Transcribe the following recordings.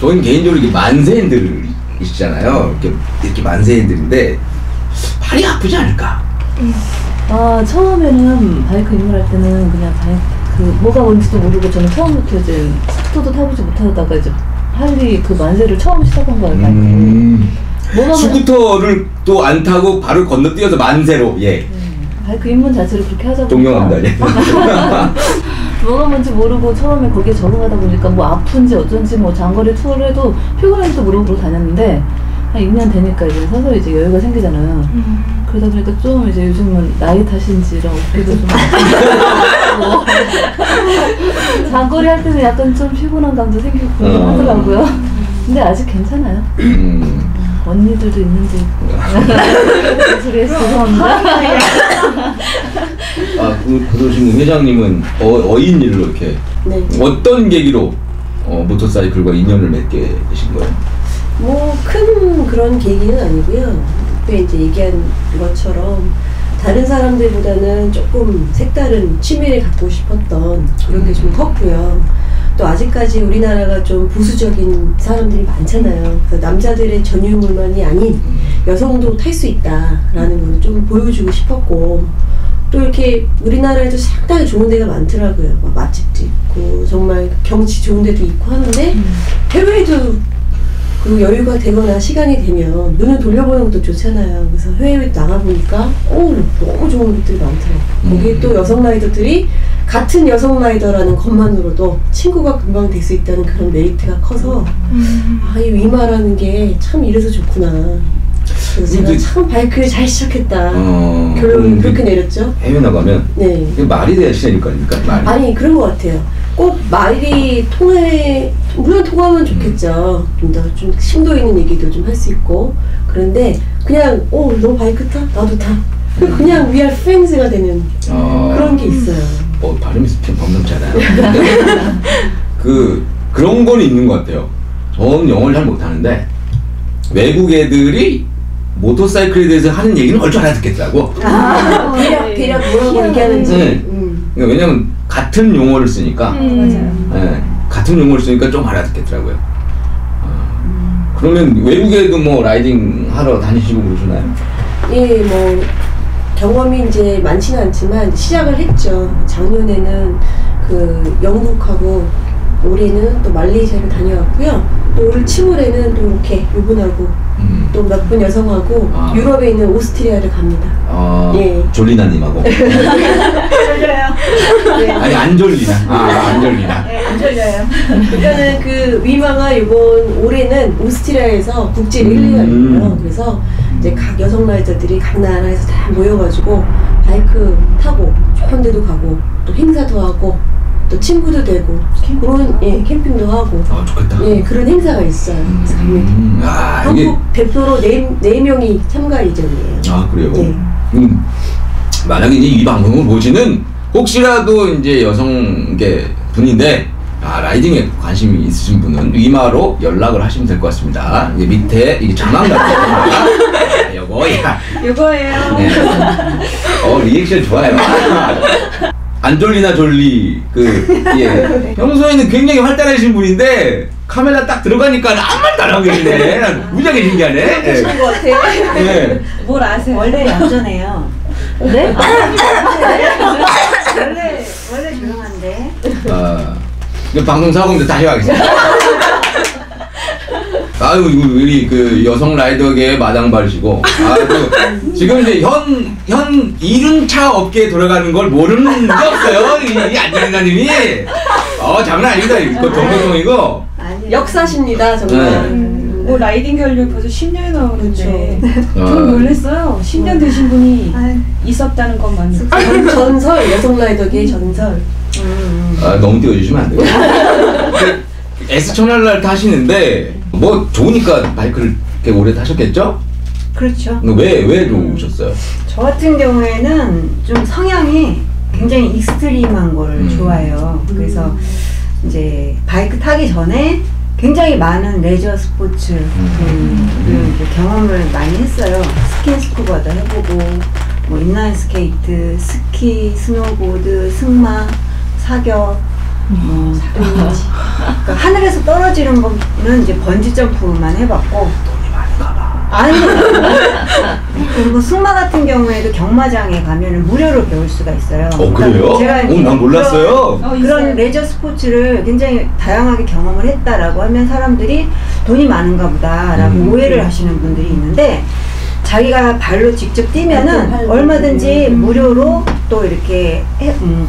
저희는 개인적으로 이렇게 만세인들이시잖아요. 이렇게 만세인들인데 발이 아프지 않을까? 아, 처음에는 바이크 입문할 때는 그냥 뭐가 뭔지도 모르고 저는 처음부터 이제 스쿠터도 타보지 못하다가 이제 할리 그 만세를 처음 시작한 거예요. 바이크. 스쿠터를 또 안 타고 바로 건너뛰어서 만세로. 예. 바이크 입문 자체를 그렇게 하자 보니까 존경합니다. 예. 뭐가 뭔지 모르고 처음에 거기에 적응하다 보니까 뭐 아픈지 어쩐지 뭐 장거리 투어를 해도 피곤한지도 모르고 그러고 다녔는데 한 2년 되니까 이제 서서히 이제 여유가 생기잖아요. 그러다 보니까 좀 이제 요즘은 나이 탓인지라 어깨도 좀 아프고 장거리 할 때는 약간 좀 피곤한 감도 생기고 하더라고요. 근데 아직 괜찮아요. 언니들도 있는데 그 소리에서 죄송합니다. 그러신 회장님은 어인 일로 이렇게 네. 어떤 계기로 모터사이클과 인연을 맺게 되신 거예요? 뭐 큰 그런 계기는 아니고요. 앞에 이제 얘기한 것처럼 다른 사람들보다는 조금 색다른 취미를 갖고 싶었던 그런 게 좀 컸고요. 또 아직까지 우리나라가 좀 보수적인 사람들이 많잖아요. 그래서 남자들의 전유물만이 아닌 여성도 탈 수 있다라는 걸 좀 보여주고 싶었고, 또 이렇게 우리나라에도 상당히 좋은 데가 많더라고요. 막 맛집도 있고 정말 경치 좋은 데도 있고 하는데 해외에도 그 여유가 되거나 시간이 되면 눈을 돌려보는 것도 좋잖아요. 그래서 해외에 나가보니까 너무 좋은 곳들이 많더라고요. 거기에 또 여성 라이더들이 같은 여성 라이더라는 것만으로도 친구가 금방 될 수 있다는 그런 메리트가 커서 이 위마라는 게 참 이래서 좋구나. 그래서 제가 참 바이크를 잘 시작했다. 결론은 그렇게 내렸죠. 해외 나가면 네. 말이 돼야 시작일 거니까. 말이. 아니 그런 것 같아요. 꼭 말이 물론 통하면 좋겠죠. 좀 심도 있는 얘기도 좀 할 수 있고. 그런데 그냥 너 바이크 타? 나도 타. 그냥 we are friends가 되는 그런 게 있어요. 발음이 범람잖아요. 그런 건 있는 것 같아요. 저는 영어를 잘 못하는데 외국 애들이 모터사이클에 대해서 하는 얘기는 얼추 알아듣겠더라고. 대략 뭐라고 얘기하는지. 네. 그러니까 왜냐면 같은 용어를 쓰니까. 맞아요. 네, 같은 용어를 쓰니까 좀 알아듣겠더라고요. 그러면 외국에도 뭐 라이딩 하러 다니시고 그러시나요? 예, 뭐 경험이 이제 많지는 않지만 시작을 했죠. 작년에는 그 영국하고 올해는 또 말레이시아를 다녀왔고요. 또 올 7월에는 또 이렇게 이분하고 또 몇 분 여성하고 유럽에 있는 오스트리아를 갑니다. 예. 졸리나님하고. 졸려요. 네. 아니 안 졸리나. 안 졸리나. 네, 안 졸려요. 그러니까는 그 위마가 이번 올해는 오스트리아에서 국제 랠리가 그래서 이제 각 여성 라이더들이 각 나라에서 다 모여가지고 바이크 타고 좋은 데도 가고 또 행사도 하고 또 친구도 되고 그런 캠핑도 하고 좋겠다. 그런 행사가 있어요. 그래서 갑니다. 한국 대표로 4명이 참가 예정이에요. 그래요? 네. 만약에 이제 이 방송을 보시는 혹시라도 이제 여성 분인데 라이딩에 관심이 있으신 분은 위마로 연락을 하시면 될 것 같습니다. 이게 밑에 이게 전화가 요거예요. 네. 리액션 좋아요. 안 졸리나 졸리 평소에는 굉장히 활달하신 분인데 카메라 딱 들어가니까 아무 말도 안 하고 계시네. 무지하게 신기하네. 그러신 것 같아. 네. 뭘 아세요? 원래 얌전해요. 네? 원래 조용한데. 방송 사고인데 다시 가겠습니다. 우리 그 여성 라이더계의 마당발이시고, 지금 이제 현 이륜차 업계에 돌아가는 걸 모르는 게 없어요. 이 안정희사님이. 장난 아닙니다. 이거 정보통이고. 역사십니다, 정말. 뭐 라이딩 결력 벌써 10년이 나오는데 그렇죠. 좀 놀랐어요. 10년 되신 분이 있었다는 것만. 전설, 여성 라이더계의 전설. 너무 띄워주시면 안 되고. S천할날 타시는데 뭐 좋으니까 바이크를 이렇게 오래 타셨겠죠? 그렇죠. 왜 좋으셨어요? 저 같은 경우에는 좀 성향이 굉장히 익스트림한 걸 좋아해요. 그래서 이제 바이크 타기 전에 굉장히 많은 레저 스포츠 경험을 많이 했어요. 스킨스쿠버도 해보고 뭐 인라인 스케이트, 스키, 스노보드, 승마, 사격 그러니까 하늘에서 떨어지는 거는 이제 번지 점프만 해봤고. 아니, 그리고 승마 같은 경우에도 경마장에 가면은 무료로 배울 수가 있어요. 그래요? 제가 난 몰랐어요. 그런 레저 스포츠를 굉장히 다양하게 경험을 했다라고 하면 사람들이 돈이 많은가 보다라고 오해를 하시는 분들이 있는데, 자기가 발로 직접 뛰면은 얼마든지 무료로 또 이렇게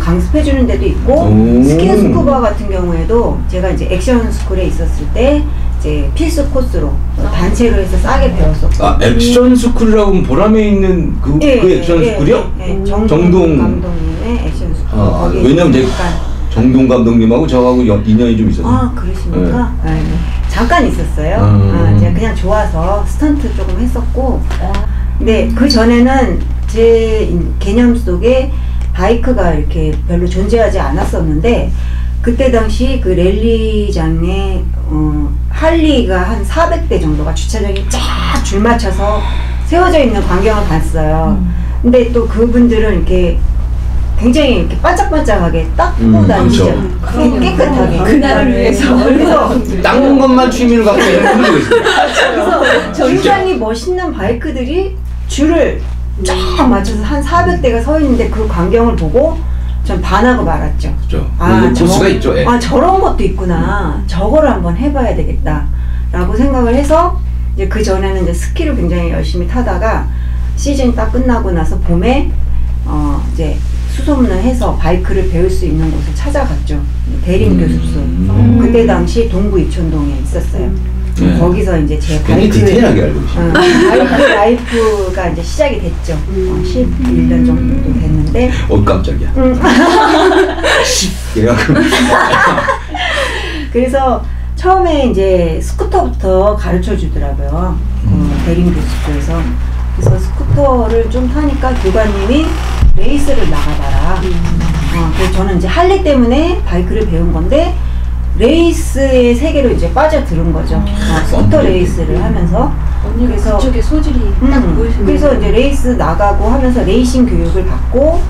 강습해주는 데도 있고, 스킨 스쿠버 같은 경우에도 제가 이제 액션 스쿨에 있었을 때 이제 필수 코스로 단체로 해서 싸게 배웠었고. 액션 스쿨이라고 하면 보람에 있는 그 액션 스쿨이요? 정동 감독님의 액션 스쿨. 왜냐면 이제 정동 감독님하고 저하고 인연이 좀 있어서. 그러십니까? 네. 잠깐 있었어요. 제가 그냥 좋아서 스턴트 조금 했었고. 근데 그 전에는 제 개념 속에 바이크가 이렇게 별로 존재하지 않았었는데, 그때 당시 그 랠리장에 할리가 한 400대 정도가 주차장에 쫙 줄 맞춰서 세워져 있는 광경을 봤어요. 근데 또 그분들은 이렇게 굉장히 이렇게 반짝반짝하게 닦고 다니죠. 그렇죠. 깨끗하게. 그날을 위해서. 그래서 닦는 것만 취미로 갖고 있는 분들도 있어요. 그래서 굉장히 멋있는 바이크들이 줄을 쫙 맞춰서 한 400대가 서 있는데 그 광경을 보고 전 반하고 말았죠. 그렇죠. 코스가 있죠. 저런 것도 있구나. 저거를 한번 해봐야 되겠다. 라고 생각을 해서 이제 그 전에는 이제 스키를 굉장히 열심히 타다가 시즌 딱 끝나고 나서 봄에 이제 수소문을 해서 바이크를 배울 수 있는 곳을 찾아갔죠. 대림교습소. 그때 당시 동부 이촌동에 있었어요. 거기서 이제 제 굉장히 디테일하게 알고 계시네요. 바이크 라이프가 이제 시작이 됐죠. 11년 정도 됐는데. 깜짝이야. 그래서 처음에 이제 스쿠터부터 가르쳐 주더라고요. 대림교습소에서. 그래서 스쿠터를 좀 타니까 교관님이 레이스를 나가봐라. 그래서 저는 이제 할리 때문에 바이크를 배운 건데, 레이스의 세계로 이제 빠져들은 거죠. 스쿠터 레이스를 하면서. 그래서 그쪽에 소질이 딱 보이시는. 그래서 이제 레이스 나가고 하면서 레이싱 교육을 받고,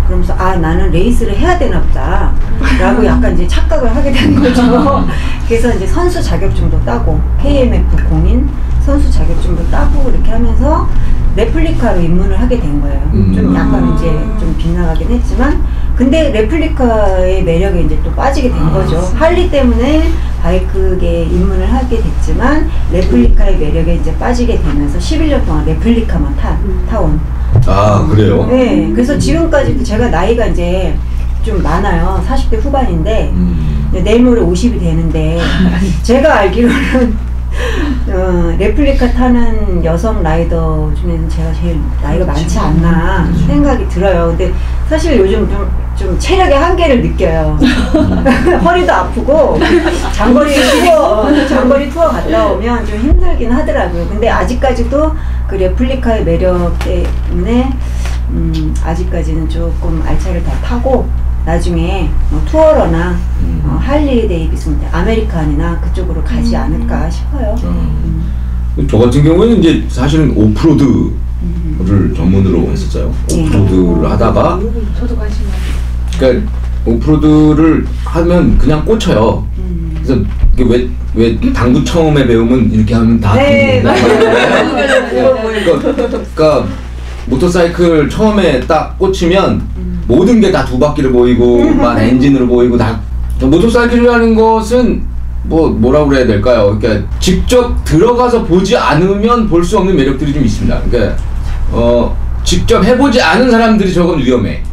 그러면서 나는 레이스를 해야 되나 보다 라고 약간 이제 착각을 하게 된 거죠. 그래서 이제 선수 자격증도 따고, KMF 공인 선수 자격증도 따고 이렇게 하면서 레플리카로 입문을 하게 된 거예요. 좀 약간 이제 좀 빗나가긴 했지만, 근데 레플리카의 매력에 이제 또 빠지게 된 거죠. 할리 때문에 바이크계에 입문을 하게 됐지만, 레플리카의 매력에 이제 빠지게 되면서 11년 동안 레플리카만 타온. 그래요? 네. 그래서 지금까지도 제가 나이가 이제 좀 많아요. 40대 후반인데, 내일 모레 50이 되는데, 제가 알기로는 레플리카 타는 여성 라이더 중에는 제가 제일 나이가 많지 않나 생각이 들어요. 근데 사실 요즘 좀 체력의 한계를 느껴요. 허리도 아프고 장거리 투어 갔다 오면 좀 힘들긴 하더라고요. 근데 아직까지도 그 레플리카의 매력 때문에 아직까지는 조금 알차를 더 타고, 나중에 투어러나 할리 데이비슨, 아메리칸이나 그쪽으로 가지 않을까 싶어요. 저 같은 경우에는 이제 사실은 오프로드를 전문으로 했었어요. 오프로드를 하다가, 저도 관심이 많아요. 그러니까 오프로드를 하면 그냥 꽂혀요. 그래서 이게 왜 당구 처음에 배우면 이렇게 하면 다 그러니까 모터사이클 처음에 딱 꽂히면 모든 게 다 두 바퀴를 보이고 막 엔진으로 보이고 다. 모터사이클이라는 것은 뭐라고 그래야 될까요? 그러니까 직접 들어가서 보지 않으면 볼 수 없는 매력들이 좀 있습니다. 그러니까 직접 해보지 않은 사람들이 저건 위험해.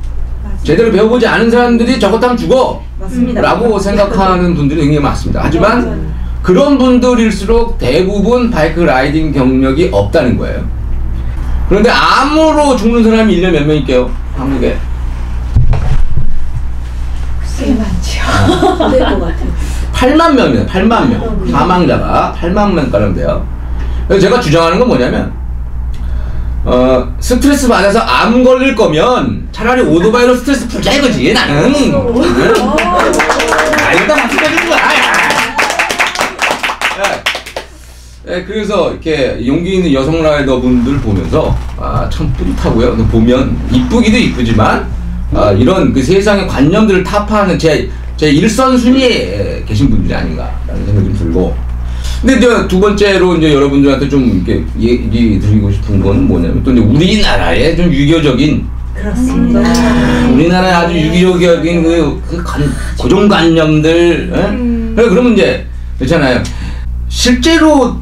제대로 배워보지 않은 사람들이 저것 하면 죽어. 맞습니다. 라고 생각하는 분들이 굉장히 많습니다. 하지만 그런 분들일수록 대부분 바이크 라이딩 경력이 없다는 거예요. 그런데 암으로 죽는 사람이 1년 몇 명 있게요? 한국에? 꽤 많죠. 될 것 같아요. 8만 명이에요. 8만 명. 사망자가 8만 명가량 돼요. 그래서 제가 주장하는 건 뭐냐면, 스트레스 받아서 암 걸릴 거면 차라리 오토바이로 스트레스 풀자 이거지, 나는. 이거 다 마찬가지인 거야. 그래서 이렇게 용기 있는 여성 라이더 분들 보면서 참 뿌듯하고요. 보면 이쁘기도 이쁘지만 이런 그 세상의 관념들을 타파하는 제 제 1선 순위에 계신 분들이 아닌가라는 생각이 좀 들고. 근데 이제 두 번째로 이제 여러분들한테 좀 이렇게 얘기 드리고 싶은 건 뭐냐면 또 이제 우리나라의 좀 유교적인 그렇습니다. 우리나라의 아주 유교적인 고정관념들. 그러면 이제 그렇잖아요. 실제로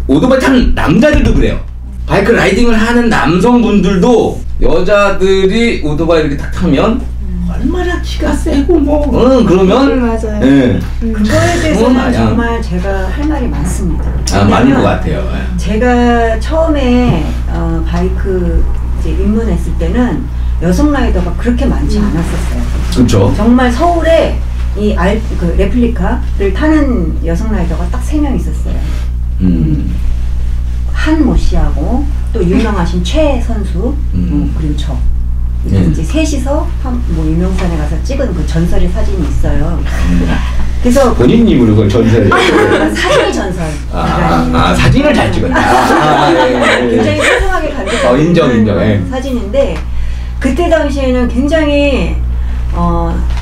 오토바이 타는 남자들도 그래요. 바이크 라이딩을 하는 남성분들도 여자들이 오토바이 이렇게 탁 타면 얼마나 기가 세고 뭐 그러면 맞아요. 예. 그거에 대해서는 정말 제가 할 말이 많습니다. 많은 것 같아요. 제가 처음에 바이크 이제 입문했을 때는 여성 라이더가 그렇게 많지 않았었어요. 그렇죠. 정말 서울에 이 그 레플리카를 타는 여성 라이더가 딱 3명 있었어요. 한모 씨하고 또 유명하신 최 선수 그리고 저 이제 셋이서 뭐 유명산에 가서 찍은 그 전설의 사진이 있어요. 그래서 본인 입으로 그걸 전설. 사진이 전설. 사진을 잘 찍었다. 굉장히 소중하게 간직하고 인정. 사진인데 그때 당시에는 굉장히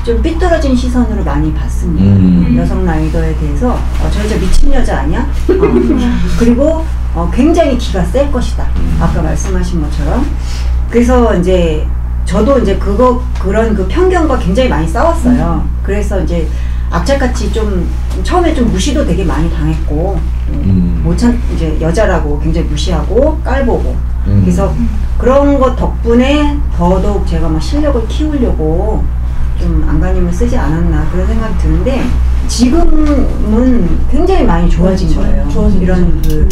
좀 삐뚤어진 시선으로 많이 봤습니다. 여성 라이더에 대해서 저 여자 미친 여자 아니야? 그리고 굉장히 기가 셀 것이다. 아까 말씀하신 것처럼. 그래서 이제 저도 이제 그런 그 편견과 굉장히 많이 싸웠어요. 그래서 이제 악착같이 좀 처음에 좀 무시도 되게 많이 당했고 이제 여자라고 굉장히 무시하고 깔보고 그래서 그런 것 덕분에 더더욱 제가 막 실력을 키우려고 좀 안간힘을 쓰지 않았나 그런 생각이 드는데 지금은 굉장히 많이 좋아진 거예요. 이런 그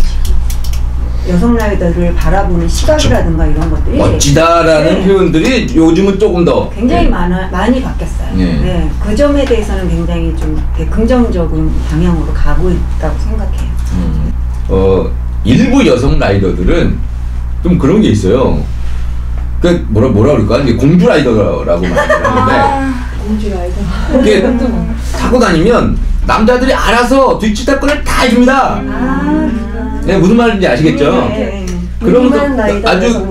여성 라이더를 바라보는 시각이라든가 이런 것들이 멋지다라는 표현들이 요즘은 조금 더 굉장히 많이 바뀌었어요. 네. 그 점에 대해서는 굉장히 좀 긍정적인 방향으로 가고 있다고 생각해요. 일부 여성 라이더들은 좀 그런 게 있어요. 그 뭐라 그럴까? 이제 공주 라이더라고 말하는데 공주 라이더. 이게 타고 다니면 남자들이 알아서 뒷치타 끈을 다 해줍니다. 네, 무슨 말인지 아시겠죠? 네. 그럼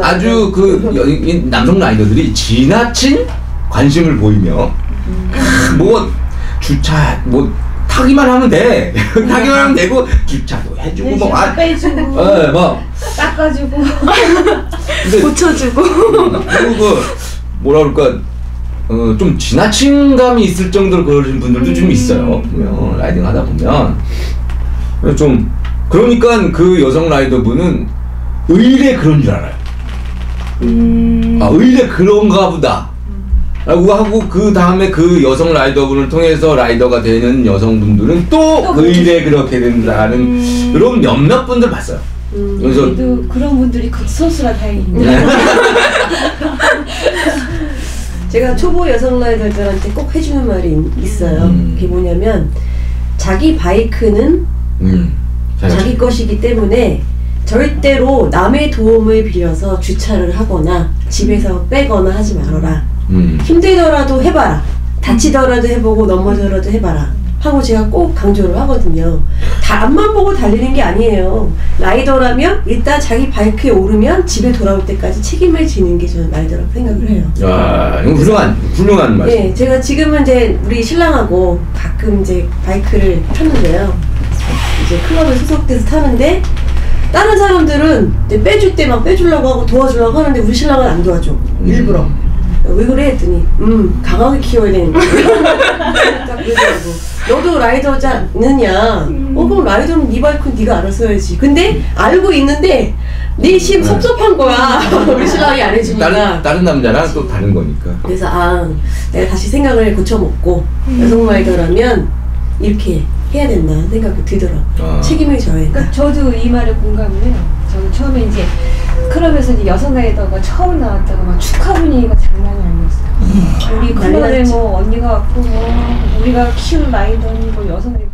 아주 그 남성 라이더들이 지나친 관심을 보이며 뭐 주차 뭐 타기만 하면 돼. 타기만 하면 되고 주차도 해주고 빼주고 닦아주고 고쳐주고 그리고 그 뭐라 그럴까 좀 지나친 감이 있을 정도로 그러신 분들도 좀 있어요. 보면 라이딩 하다 보면 좀 그러니까 그 여성 라이더분은 의뢰 그런 줄 알아요. 의뢰 그런가 보다 라고 하고 그 다음에 그 여성 라이더분을 통해서 라이더가 되는 여성분들은 또 의뢰 그렇게 된다는 그런 몇몇 분들 봤어요. 그래서 그래도 그런 분들이 극소수라 다행입니다. 제가 초보 여성 라이더들한테 꼭 해주는 말이 있어요. 그게 뭐냐면 자기 바이크는 자기 것이기 때문에 절대로 남의 도움을 빌려서 주차를 하거나 집에서 빼거나 하지 말아라. 힘들더라도 해봐라. 다치더라도 해보고 넘어져라도 해봐라 하고 제가 꼭 강조를 하거든요. 다 앞만 보고 달리는 게 아니에요. 라이더라면 일단 자기 바이크에 오르면 집에 돌아올 때까지 책임을 지는 게 저는 라이더라고 생각을 해요. 이거 훌륭한 말씀. 네, 제가 지금은 이제 우리 신랑하고 가끔 이제 바이크를 타는데요. 이제 클럽에 소속돼서 타는데 다른 사람들은 빼줄 때 막 빼주려고 하고 도와주려고 하는데 우리 신랑은 안 도와줘. 일부러. 왜 그래? 했더니 강하게 키워야 되는데 딱 그러더라고. 너도 라이더자느냐? 그럼 라이더는 네 바이크는 네가 알아서 해야지. 근데 알고 있는데 네 심 섭섭한 거야. 우리 신랑이 안 해주니까. 다른 남자랑 또 다른 거니까. 그래서 내가 다시 생각을 고쳐먹고 여성 라이더라면 이렇게 해야 된다 생각이 들더라고요. 책임을 져야 된다. 그러니까 저도 이 말에 공감을 해요. 저는 처음에 이제 클럽에서 이제 여성 라이더가 처음 나왔다가 막 축하 분위기가 장난이 아니었어요. 우리 클럽에 뭐 언니가 왔고 뭐 우리가 키운 라이더니 뭐 여성 라이더